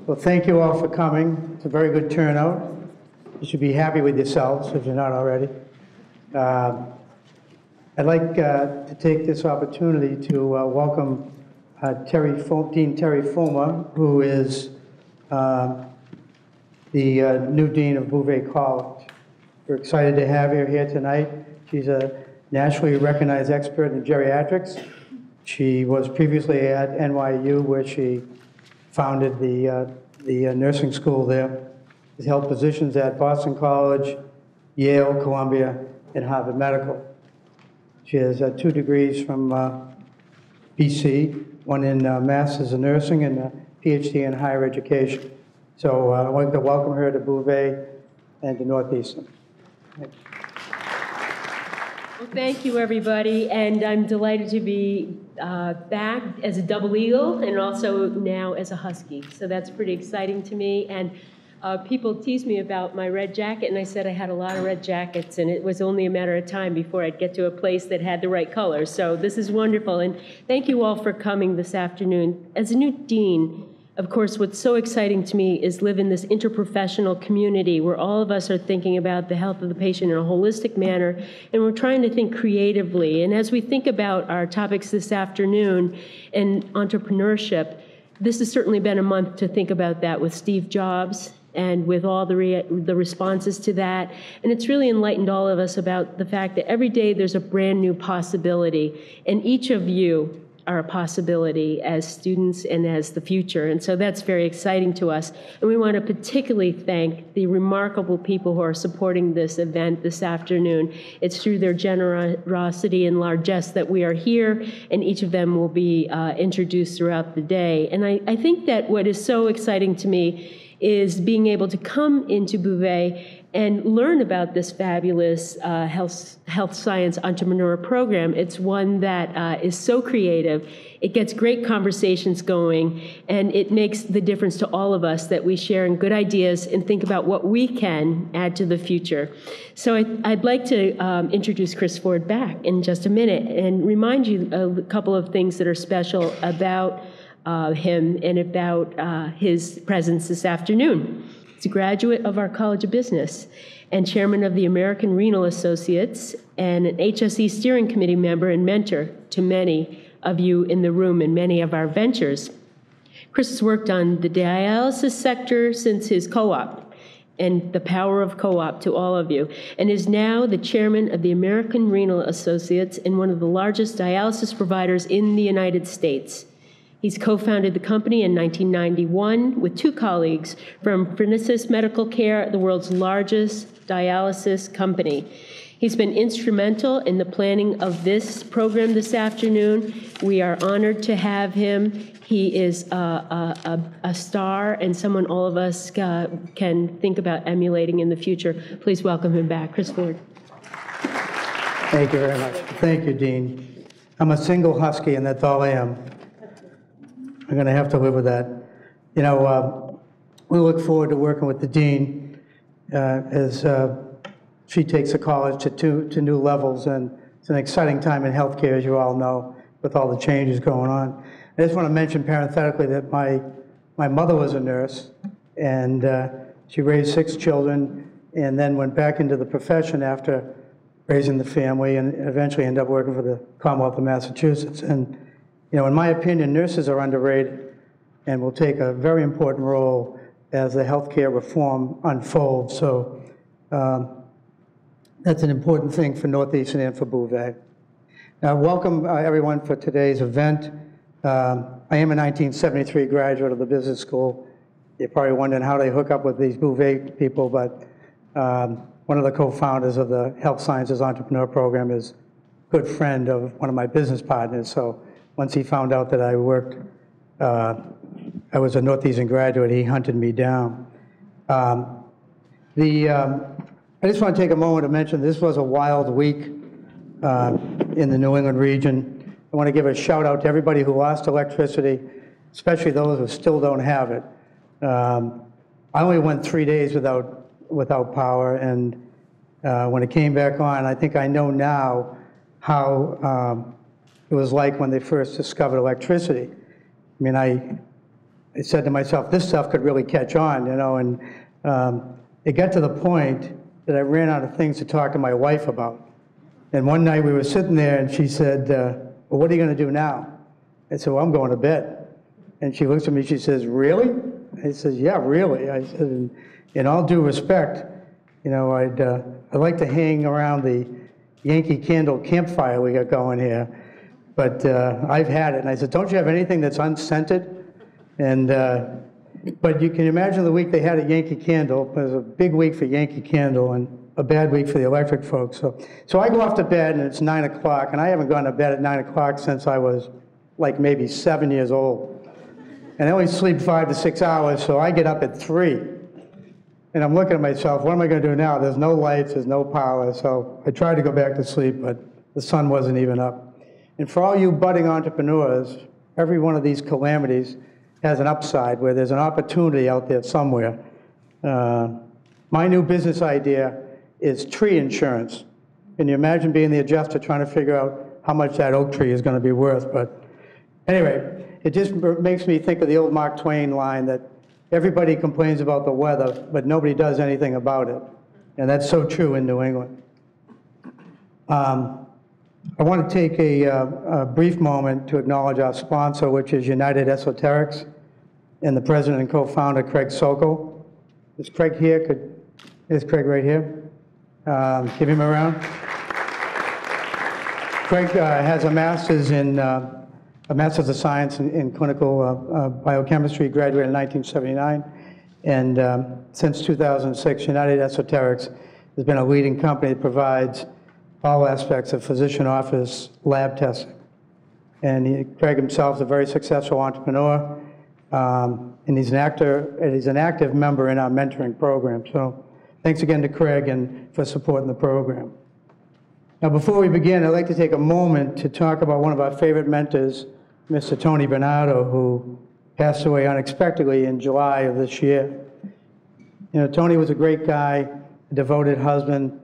Well, thank you all for coming. It's a very good turnout. You should be happy with yourselves if you're not already. I'd like to take this opportunity to welcome Dean Terry Fulmer, who is the new Dean of Bouvet College. We're excited to have her here tonight. She's a nationally recognized expert in geriatrics. She was previously at NYU, where she founded the nursing school there. She's held positions at Boston College, Yale, Columbia, and Harvard Medical. She has 2 degrees from BC, one in Masters in Nursing and a PhD in Higher Education. So I want to welcome her to Bouvet and to Northeastern. Well, thank you, everybody, and I'm delighted to be back as a double eagle and also now as a husky. So that's pretty exciting to me. And people tease me about my red jacket, and I said I had a lot of red jackets, and it was only a matter of time before I'd get to a place that had the right colors. So this is wonderful, and thank you all for coming this afternoon. As a new dean, of course, what's so exciting to me is live in this interprofessional community where all of us are thinking about the health of the patient in a holistic manner, and we're trying to think creatively. And as we think about our topics this afternoon and entrepreneurship, this has certainly been a month to think about that with Steve Jobs and with all the responses to that. And it's really enlightened all of us about the fact that every day there's a brand new possibility, and each of you are a possibility as students and as the future. And so that's very exciting to us. And we want to particularly thank the remarkable people who are supporting this event this afternoon. It's through their generosity and largesse that we are here, and each of them will be introduced throughout the day. And I think that what is so exciting to me is being able to come into Bouvet and learn about this fabulous health science entrepreneur program. It's one that is so creative. It gets great conversations going, and it makes the difference to all of us that we share in good ideas and think about what we can add to the future. So I'd like to introduce Chris Ford back in just a minute and remind you a couple of things that are special about him and about his presence this afternoon. He's a graduate of our College of Business and chairman of the American Renal Associates and an HSE steering committee member and mentor to many of you in the room and many of our ventures. Chris has worked on the dialysis sector since his co-op, and the power of co-op to all of you, and is now the chairman of the American Renal Associates and one of the largest dialysis providers in the United States. He's co-founded the company in 1991 with 2 colleagues from Phrenesis Medical Care, the world's largest dialysis company. He's been instrumental in the planning of this program this afternoon. We are honored to have him. He is a star and someone all of us can think about emulating in the future. Please welcome him back. Chris Ford. Thank you very much. Thank you, Dean. I'm a single husky, and that's all I am. I'm going to have to live with that. You know, we look forward to working with the dean as she takes the college to new levels, and it's an exciting time in healthcare, as you all know, with all the changes going on. I just want to mention parenthetically that my mother was a nurse, and she raised 6 children, and then went back into the profession after raising the family, and eventually ended up working for the Commonwealth of Massachusetts. And you know, in my opinion, nurses are underrated and will take a very important role as the healthcare reform unfolds. So that's an important thing for Northeastern and for Bouvet. Now, welcome everyone for today's event. I am a 1973 graduate of the business school. You're probably wondering how they hook up with these Bouvet people, but one of the co-founders of the Health Sciences Entrepreneur Program is a good friend of one of my business partners. So once he found out that I worked, I was a Northeastern graduate, he hunted me down. I just want to take a moment to mention this was a wild week in the New England region. I want to give a shout out to everybody who lost electricity, especially those who still don't have it. I only went 3 days without power, and when it came back on, I think I know now how it was like when they first discovered electricity. I mean, I I said to myself, this stuff could really catch on, and it got to the point that I ran out of things to talk to my wife about. And one night we were sitting there and she said, well, what are you going to do now? I said, well, I'm going to bed. And she looks at me, she says, really? I said, yeah, really. I said, in all due respect, I'd like to hang around the Yankee Candle campfire we got going here, but I've had it. And I said, don't you have anything that's unscented? And, but you can imagine the week they had at Yankee Candle. It was a big week for Yankee Candle and a bad week for the electric folks. So I go off to bed and it's 9 o'clock, and I haven't gone to bed at 9 o'clock since I was like maybe 7 years old. And I only sleep 5 to 6 hours, so I get up at 3. And I'm looking at myself, what am I going to do now? There's no lights, there's no power. So I tried to go back to sleep, but the sun wasn't even up. And for all you budding entrepreneurs, every one of these calamities has an upside where there's an opportunity out there somewhere. My new business idea is tree insurance. Can you imagine being the adjuster trying to figure out how much that oak tree is going to be worth? But anyway, it just makes me think of the old Mark Twain line that everybody complains about the weather, but nobody does anything about it. And that's so true in New England. I want to take a brief moment to acknowledge our sponsor, which is United Esoterics, and the president and co-founder, Craig Sokol. Is Craig here? Is Craig right here? Give him a round. Craig has a master's of science in clinical biochemistry, graduated in 1979, and since 2006, United Esoterics has been a leading company that provides all aspects of physician office lab testing. And Craig himself is a very successful entrepreneur, and he's an active member in our mentoring program. So thanks again to Craig and for supporting the program. Now, before we begin, I'd like to take a moment to talk about one of our favorite mentors, Mr. Tony Bernardo, who passed away unexpectedly in July of this year. Tony was a great guy, a devoted husband,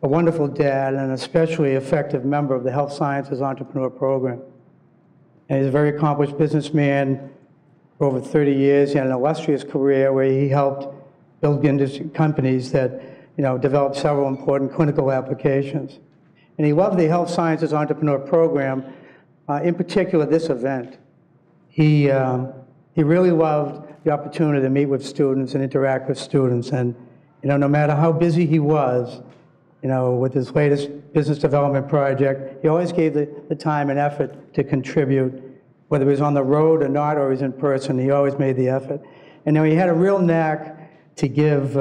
a wonderful dad, and an especially effective member of the Health Sciences Entrepreneur Program. And he's a very accomplished businessman for over 30 years. He had an illustrious career where he helped build companies that developed several important clinical applications. And he loved the Health Sciences Entrepreneur Program, in particular this event. He really loved the opportunity to meet with students and interact with students. And no matter how busy he was, with his latest business development project, he always gave the time and effort to contribute. Whether he was on the road or not, or he was in person, he always made the effort. And he had a real knack to give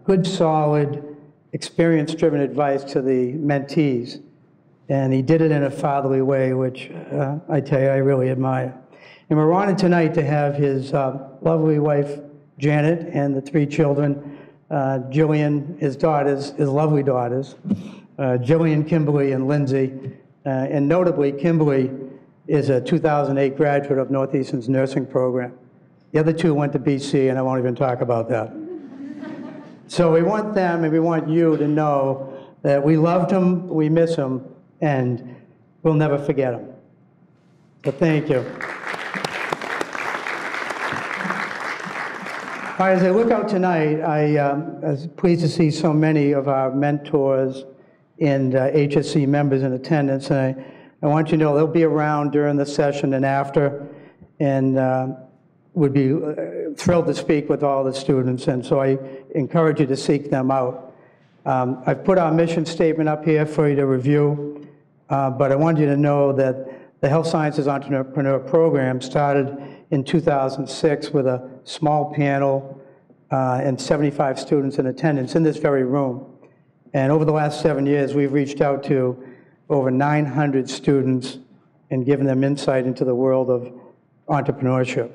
good, solid, experience-driven advice to the mentees. And he did it in a fatherly way, which I tell you, I really admire. And we're honored tonight to have his lovely wife, Janet, and the 3 children, Jillian, his daughters, his lovely daughters, Jillian, Kimberly, and Lindsay. And notably, Kimberly is a 2008 graduate of Northeastern's nursing program. The other 2 went to BC, and I won't even talk about that. So we want them, and we want you to know that we loved them, we miss them, and we'll never forget them. So thank you. All right, as I look out tonight, I was pleased to see so many of our mentors and HSC members in attendance. And I want you to know they'll be around during the session and after, and would be thrilled to speak with all the students. And so I encourage you to seek them out. I've put our mission statement up here for you to review, but I want you to know that the Health Sciences Entrepreneur Program started in 2006 with a small panel and 75 students in attendance in this very room. And over the last 7 years, we've reached out to over 900 students and given them insight into the world of entrepreneurship.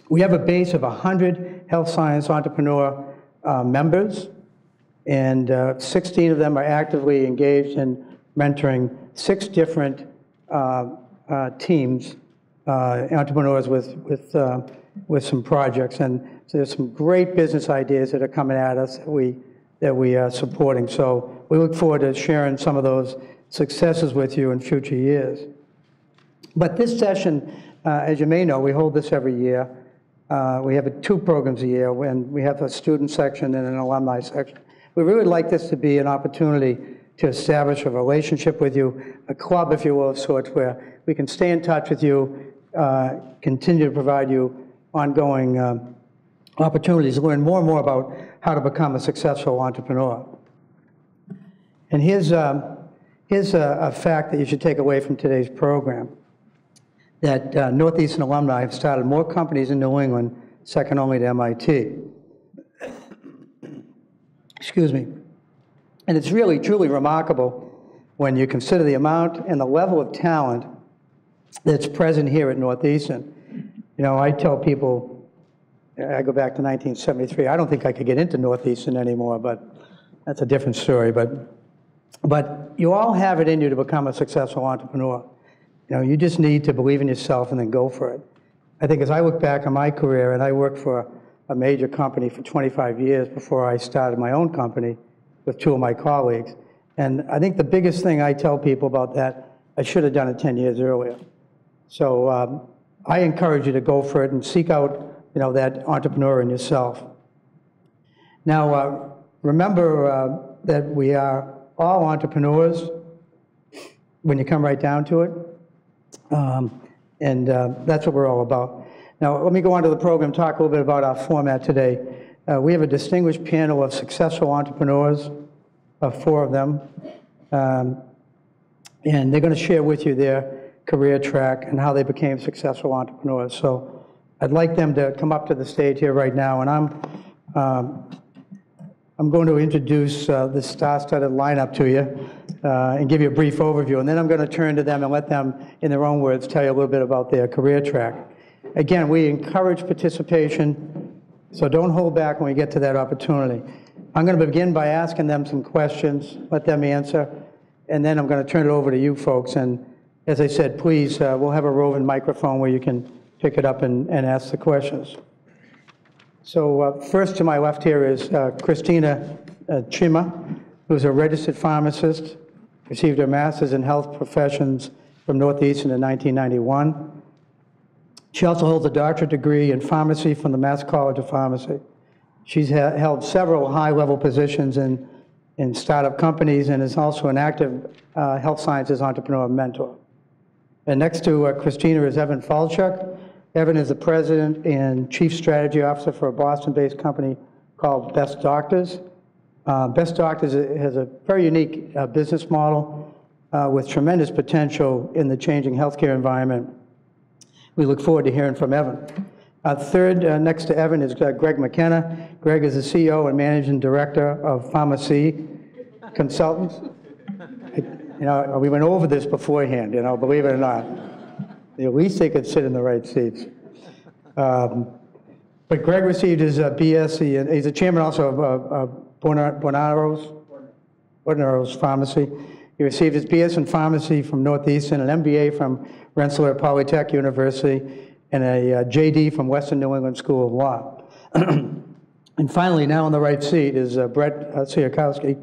We have a base of 100 health science entrepreneur members, and 16 of them are actively engaged in mentoring 6 different teams, entrepreneurs with some projects. And so there's some great business ideas that are coming at us that we are supporting. So we look forward to sharing some of those successes with you in future years. But this session as you may know, we hold this every year. We have 2 programs a year, and we have a student section and an alumni section. We really like this to be an opportunity to establish a relationship with you, a club, if you will, of sorts, where we can stay in touch with you, continue to provide you ongoing opportunities to learn more and more about how to become a successful entrepreneur. And here's a fact that you should take away from today's program, that Northeastern alumni have started more companies in New England, second only to MIT. Excuse me. And it's really, truly remarkable when you consider the amount and the level of talent that's present here at Northeastern. You know, I tell people, I go back to 1973, I don't think I could get into Northeastern anymore, but that's a different story. But you all have it in you to become a successful entrepreneur. You know, you just need to believe in yourself and then go for it. I think as I look back on my career, and I worked for a major company for 25 years before I started my own company with 2 of my colleagues. And I think the biggest thing I tell people about that, I should have done it 10 years earlier. So I encourage you to go for it and seek out, you know, that entrepreneur in yourself. Now, remember that we are all entrepreneurs when you come right down to it. That's what we're all about. Now, let me go on to the program, talk a little bit about our format today. We have a distinguished panel of successful entrepreneurs, 4 of them, and they're going to share with you their career track and how they became successful entrepreneurs. So I'd like them to come up to the stage here right now, and I'm going to introduce the star-studded lineup to you and give you a brief overview, and then I'm going to turn to them and let them, in their own words, tell you a little bit about their career track. Again, we encourage participation, so don't hold back when we get to that opportunity. I'm going to begin by asking them some questions, let them answer, and then I'm going to turn it over to you folks. And as I said, please, we'll have a roving microphone where you can pick it up and ask the questions. So first to my left here is Christina Chima, who's a registered pharmacist, received her master's in health professions from Northeastern in 1991. She also holds a doctorate degree in pharmacy from the Mass College of Pharmacy. She's held several high-level positions in startup companies and is also an active health sciences entrepreneur mentor. And next to Christina is Evan Falchuk. Evan is the president and chief strategy officer for a Boston-based company called Best Doctors. Best Doctors has a very unique business model with tremendous potential in the changing healthcare environment. We look forward to hearing from Evan. Third, next to Evan, is Greg McKenna. Greg is the CEO and managing director of Pharmacy Consultants. You know, we went over this beforehand, you know, believe it or not. At least they could sit in the right seats. But Greg received his BS, he's the chairman also of Bonaro's Pharmacy. He received his BS in pharmacy from Northeastern, an MBA from Rensselaer Polytech University, and a JD from Western New England School of Law. And finally, now in the right seat is Brett Siakowski,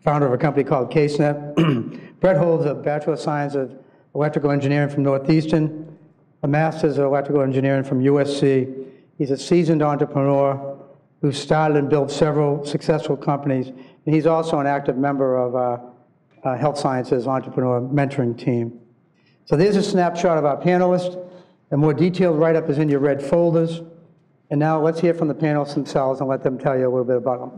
founder of a company called CaseNet. Brett holds a Bachelor of Science of Electrical Engineering from Northeastern, a Master's of Electrical Engineering from USC. He's a seasoned entrepreneur who started and built several successful companies, and he's also an active member of our Health Sciences Entrepreneur Mentoring Team. So there's a snapshot of our panelists. A more detailed write-up is in your red folders. And now let's hear from the panelists themselves and let them tell you a little bit about them.